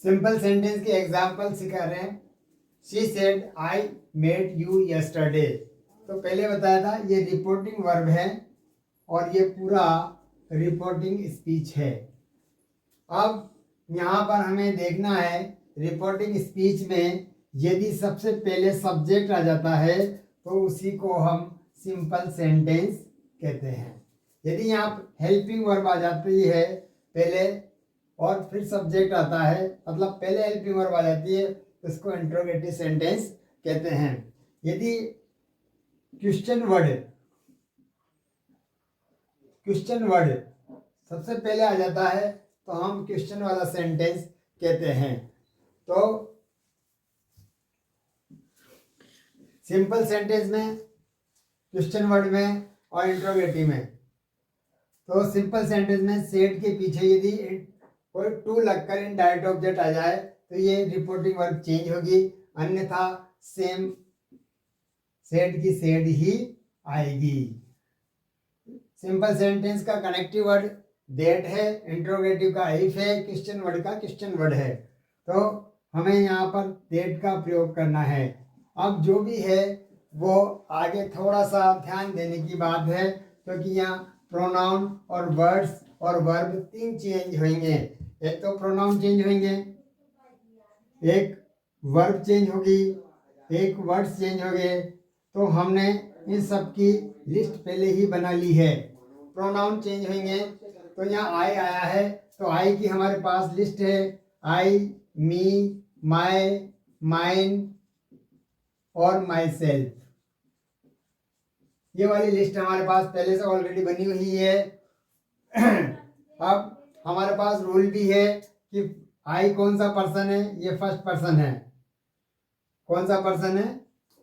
Simple sentence के example सिखा रहे हैं। She said I met you yesterday. तो पहले बताया था ये रिपोर्टिंग वर्ब है और ये पूरा रिपोर्टिंग स्पीच है। अब यहाँ पर हमें देखना है रिपोर्टिंग स्पीच में यदि सबसे पहले सब्जेक्ट आ जाता है तो उसी को हम सिंपल सेंटेंस कहते हैं। यदि यहाँ हेल्पिंग वर्ब आ जाती है पहले और फिर सब्जेक्ट आता है, मतलब पहले हेल्पिंग वर्ब आ जाती है, उसको इंट्रोगेटिव सेंटेंस कहते हैं। यदि क्वेश्चन वर्ड सबसे पहले आ जाता है तो हम क्वेश्चन वाला सेंटेंस कहते हैं। तो सिंपल सेंटेंस में, क्वेश्चन वर्ड में और इंट्रोगेटिव में। तो सिंपल सेंटेंस में सेड के पीछे यदि कोई टू लगकर इनडायरेक्ट ऑब्जेक्ट आ जाए तो ये रिपोर्टिंग वर्ब चेंज होगी, अन्यथा सेम सेड की सेड ही आएगी। सिंपल सेंटेंस का कनेक्टिव वर्ड दैट है, इंट्रोगेटिव का इफ है, क्वेश्चन वर्ड का क्वेश्चन वर्ड है। तो हमें यहाँ पर दैट का प्रयोग करना है। अब जो भी है वो आगे थोड़ा सा ध्यान देने की बात है, क्योंकि यहाँ प्रोनाउन और वर्ड्स और वर्ब तीन चेंज होंगे। एक तो प्रोनाउन चेंज होंगे, एक वर्ब चेंज होगी, एक वर्ड्स चेंज हो गए। तो हमने इन सब की लिस्ट पहले ही बना ली है। प्रोनाउन चेंज होंगे तो यहाँ आई आया है, तो आई की हमारे पास लिस्ट है। आई, मी, माय, माइन और माई सेल्फ, ये वाली लिस्ट हमारे पास पहले से ऑलरेडी बनी हुई है। अब हमारे पास रूल भी है कि आई कौन सा पर्सन है, ये फर्स्ट पर्सन है। कौन सा पर्सन है?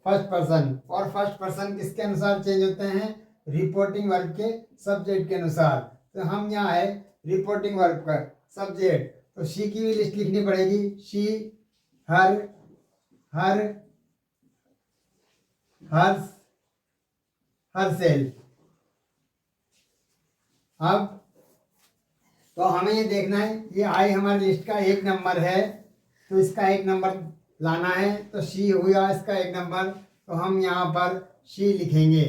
First person. और फर्स्ट पर्सन किसके अनुसार चेंज होते हैं? रिपोर्टिंग वर्ब के सब्जेक्ट के अनुसार। तो हम यहाँ है रिपोर्टिंग वर्ब का सब्जेक्ट, तो शी की भी लिस्ट लिखनी पड़ेगी। She, her, her self. अब तो हमें ये देखना है, ये आई हमारी लिस्ट का एक नंबर है, तो इसका एक नंबर लाना है। तो शी हुआ इसका एक नंबर, तो हम यहाँ पर शी लिखेंगे।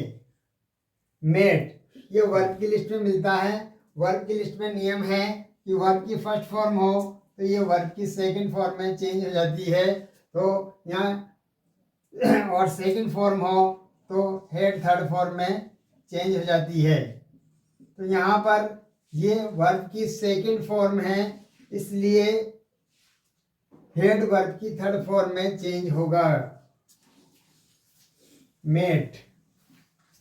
मेट, ये वर्ब की लिस्ट में मिलता है। वर्ब की लिस्ट में नियम है कि वर्ब की फर्स्ट फॉर्म हो तो ये वर्ब की सेकंड फॉर्म में चेंज हो जाती है। तो यहाँ और सेकंड फॉर्म हो तो हेड थर्ड फॉर्म में चेंज हो जाती है। तो यहाँ पर ये वर्ब की सेकंड फॉर्म है, इसलिए हेड वर्ब की थर्ड फॉर्म में चेंज होगा। मेट।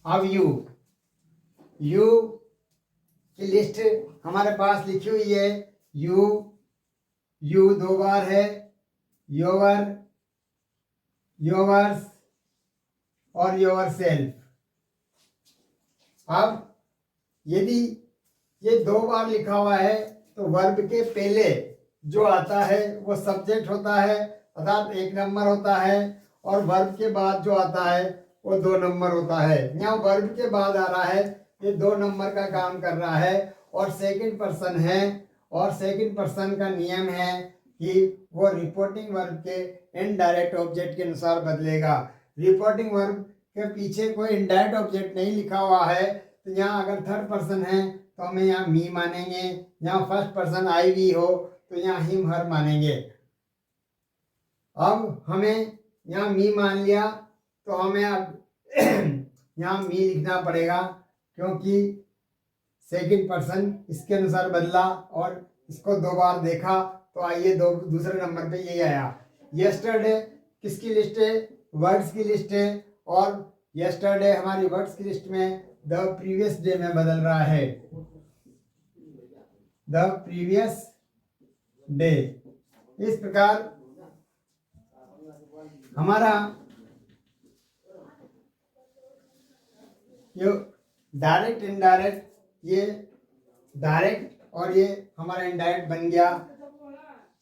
अब यू की लिस्ट हमारे पास लिखी हुई है। यू दो बार है, योवर, योवर्स और योवर सेल्फ। अब यदि ये दो बार लिखा हुआ है तो वर्ब के पहले जो आता है वो सब्जेक्ट होता है, अर्थात एक नंबर होता है, और वर्ब के बाद जो आता है वो दो नंबर होता है। यहाँ वर्ब के बाद आ रहा है, ये दो नंबर का काम कर रहा है और सेकंड पर्सन है। और सेकंड पर्सन का नियम है कि वो रिपोर्टिंग वर्ब के इनडायरेक्ट ऑब्जेक्ट के अनुसार बदलेगा। रिपोर्टिंग वर्ब के पीछे कोई इनडायरेक्ट ऑब्जेक्ट नहीं लिखा हुआ है, तो यहाँ अगर थर्ड पर्सन है तो हमें यहाँ मी मानेंगे। यहाँ फर्स्ट पर्सन आई वी हो तो यहाँ हिम हर मानेंगे। अब हमें यहाँ मी मान लिया तो हमें अब यहाँ मी लिखना पड़ेगा, क्योंकि सेकंड पर्सन इसके अनुसार बदला और इसको दो बार देखा। तो आइए दूसरे नंबर पे यही आया। यस्टरडे किसकी लिस्ट है? वर्ड्स की लिस्ट है, और यस्टरडे हमारी वर्ड्स की लिस्ट में द प्रीवियस डे में बदल रहा है। The previous day. इस प्रकार हमारा ये डायरेक्ट इनडायरेक्ट, ये डायरेक्ट और ये हमारा इनडायरेक्ट बन गया।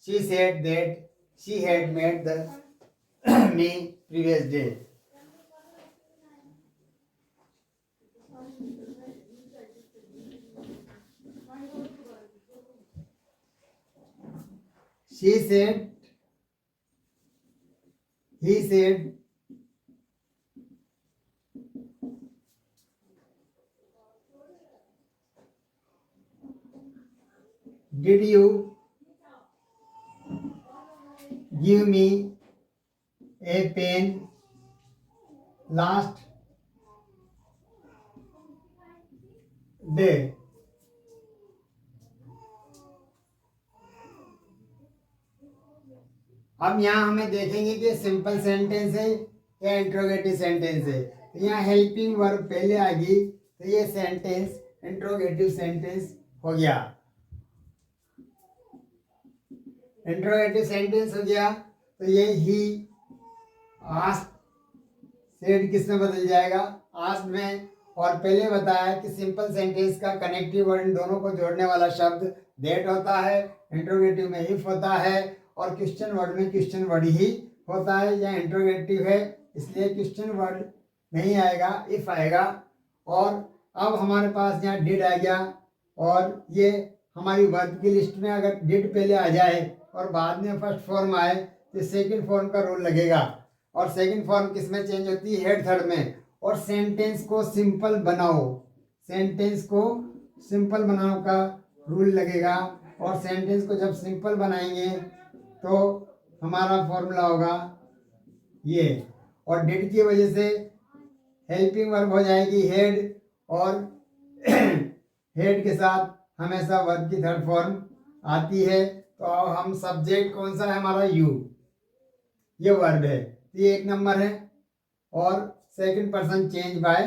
She said that she had made the me previous day. she said, he said, did you give me a pen last day? अब यहाँ हमें देखेंगे कि सिंपल सेंटेंस है या इंट्रोगेटिव सेंटेंस है। तो यहाँ हेल्पिंग वर्ब पहले आ गई तो ये सेंटेंस इंट्रोगेटिव सेंटेंस हो गया। इंट्रोगेटिव सेंटेंस हो गया तो ये ही आस्क्ड सेड किस में बदल जाएगा? आस्क्ड में। और पहले बताया कि सिंपल सेंटेंस का कनेक्टिव वर्ड दोनों को जोड़ने वाला शब्द दैट होता है, इंट्रोगेटिव में इफ होता है और क्वेश्चन वर्ड में क्वेश्चन वर्ड ही होता है। या इंट्रोगेटिव है इसलिए क्वेश्चन वर्ड नहीं आएगा, इफ आएगा। और अब हमारे पास यहाँ डिड आ गया और ये हमारी वर्ब की लिस्ट में अगर डिड पहले आ जाए और बाद में फर्स्ट फॉर्म आए तो सेकंड फॉर्म का रूल लगेगा। और सेकंड फॉर्म किस में चेंज होती है? हेड थर्ड में। और सेंटेंस को सिंपल बनाओ, सेंटेंस को सिंपल बनाओ का रूल लगेगा। और सेंटेंस को जब सिंपल बनाएंगे तो हमारा फॉर्मूला होगा ये। और डिड की वजह से हेल्पिंग वर्ब हो जाएगी हेड, और हेड के साथ हमेशा वर्ब की थर्ड फॉर्म आती है। तो अब हम सब्जेक्ट कौन सा है हमारा? यू, ये वर्ब है तो ये एक नंबर है। और second person change bye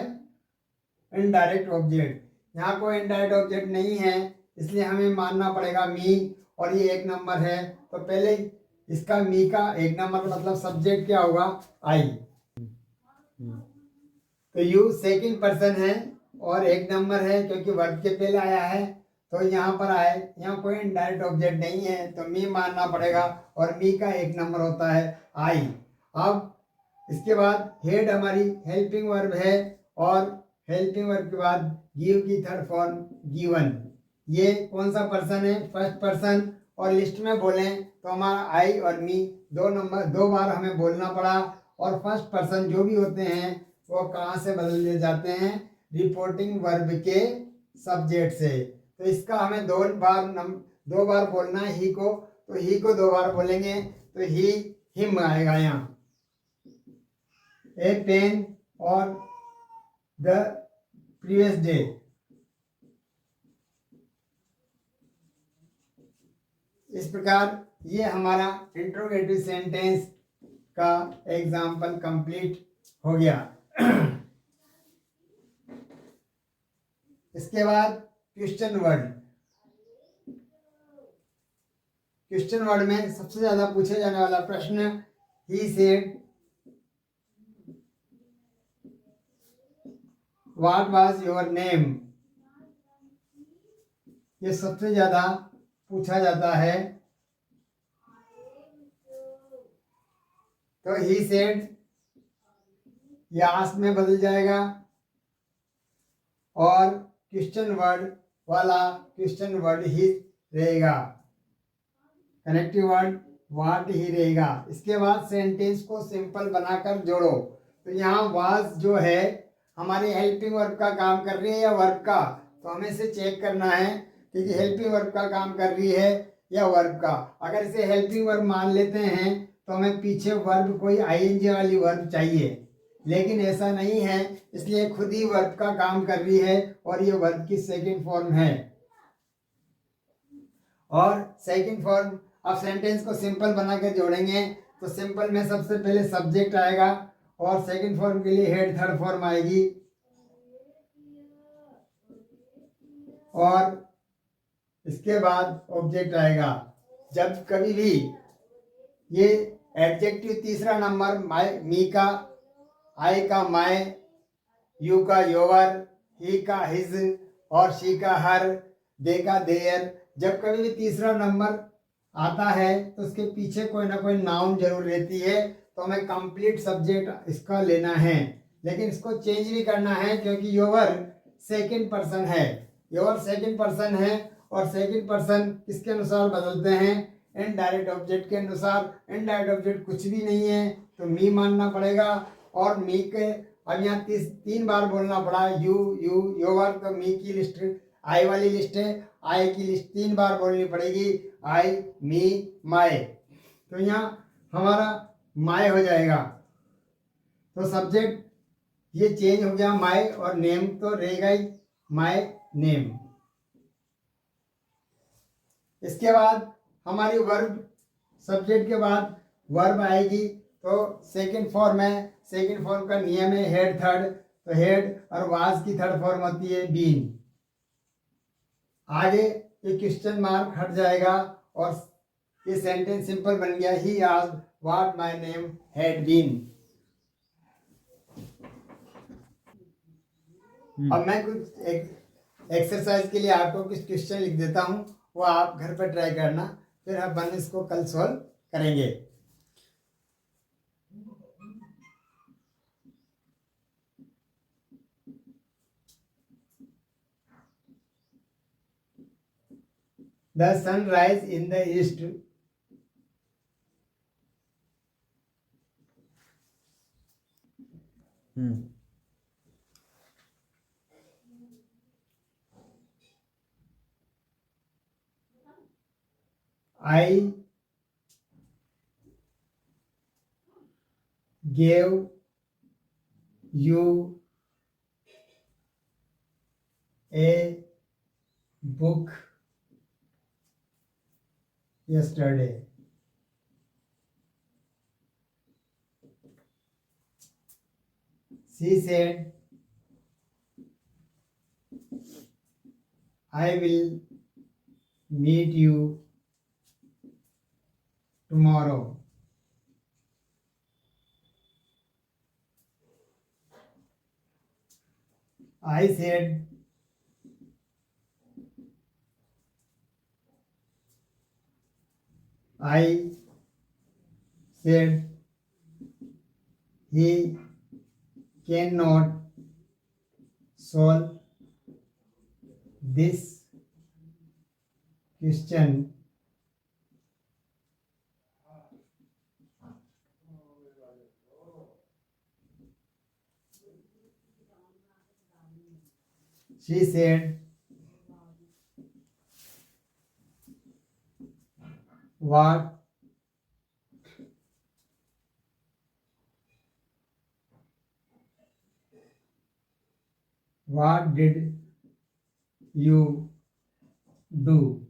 indirect object, यहाँ कोई इनडायरेक्ट ऑब्जेक्ट नहीं है इसलिए हमें मानना पड़ेगा मी, और ये एक नंबर है तो पहले इसका मी का एक नंबर मतलब सब्जेक्ट क्या होगा? आई। तो यू सेकंड पर्सन है और एक नंबर है क्योंकि वर्ब के पहले आया है। तो यहाँ पर आए, यहाँ कोई इनडायरेक्ट ऑब्जेक्ट नहीं है तो मी मानना पड़ेगा और मी का एक नंबर होता है आई। अब इसके बाद हेड हमारी हेल्पिंग वर्ब है और हेल्पिंग वर्ब के बाद गिव की थर्ड फॉर्म गिवन। ये कौन सा पर्सन है? First person. और लिस्ट में बोलें तो हमारा आई और मी दो बार हमें बोलना पड़ा। और फर्स्ट पर्सन जो भी होते हैं वो कहाँ से बदल दिए जाते हैं? रिपोर्टिंग वर्ब के सब्जेक्ट से। तो इसका हमें दो बार बोलना है ही को, तो ही को दो बार बोलेंगे तो ही हिम आएगा यहाँ। ए पेन और द प्रीवियस डे। इस प्रकार ये हमारा इंट्रोगेटिव सेंटेंस का एग्जाम्पल कंप्लीट हो गया। इसके बाद क्वेश्चन वर्ड। क्वेश्चन वर्ड में सबसे ज्यादा पूछे जाने वाला प्रश्न he said what was your name, ये सबसे ज्यादा पूछा जाता है। तो ही सेड ये आस्क में बदल जाएगा और क्वेश्चन वर्ड वाला क्वेश्चन वर्ड ही रहेगा, कनेक्टिव वर्ड व्हाट ही रहेगा। इसके बाद सेंटेंस को सिंपल बनाकर जोड़ो। तो यहाँ वाज जो है हमारी हेल्पिंग वर्ब का काम कर रही है या वर्ब का? तो हमें इसे चेक करना है कि हेल्पिंग वर्ब का काम कर रही है या वर्ब का। अगर इसे हेल्पिंग वर्ब मान लेते हैं तो हमें पीछे वर्ब कोई आईएनजी वाली वर्ब चाहिए, लेकिन ऐसा नहीं है इसलिए खुद ही वर्ब का काम कर रही है और ये वर्ब की सेकंड फॉर्म है। और सेकंड फॉर्म अब सेंटेंस को सिंपल बना के जोड़ेंगे तो सिंपल में सबसे पहले सब्जेक्ट आएगा और सेकंड फॉर्म के लिए हेड थर्ड फॉर्म आएगी और इसके बाद ऑब्जेक्ट आएगा। जब कभी भी ये एडजेक्टिव तीसरा नंबर मी का, आई का माय, यू का योवर, ही का हिज और शी का हर, दे का देयर, जब कभी भी तीसरा नंबर आता है तो उसके पीछे कोई ना कोई नाउन जरूर रहती है। तो हमें कंप्लीट सब्जेक्ट इसका लेना है, लेकिन इसको चेंज भी करना है क्योंकि योवर सेकंड पर्सन है। योवर सेकंड पर्सन है और सेकंड पर्सन किसके अनुसार बदलते हैं? इनडायरेक्ट ऑब्जेक्ट के अनुसार इनडायरेक्ट ऑब्जेक्ट कुछ भी नहीं है तो मी मानना पड़ेगा। और मी के अब यहाँ तीन बार बोलना पड़ा यू यू योर, तो मी की लिस्ट आई वाली लिस्ट है, आई की लिस्ट 3 बार बोलनी पड़ेगी, आई मी माय। तो यहाँ हमारा माय हो जाएगा। तो सब्जेक्ट ये चेंज हो गया माय, और नेम तो रहेगा ही माय नेम। इसके बाद हमारी वर्ब, सब्जेक्ट के बाद वर्ब आएगी। तो सेकंड फॉर्म है, सेकंड फॉर्म का नियम है हेड थर्ड, तो हेड और वाज की थर्ड फॉर्म होती है बीन। आगे ये क्वेश्चन मार्क हट जाएगा और ये सेंटेंस सिंपल बन गया, he asked what my name had been. अब मैं कुछ एक्सरसाइज के लिए आपको कुछ क्वेश्चन लिख देता हूँ, वो आप घर पर ट्राई करना, फिर अपन इसको कल सॉल्व करेंगे। The sun rise in the east. I gave you a book yesterday. She said, I will meet you tomorrow. I said, he cannot solve this question. She said, what did you do?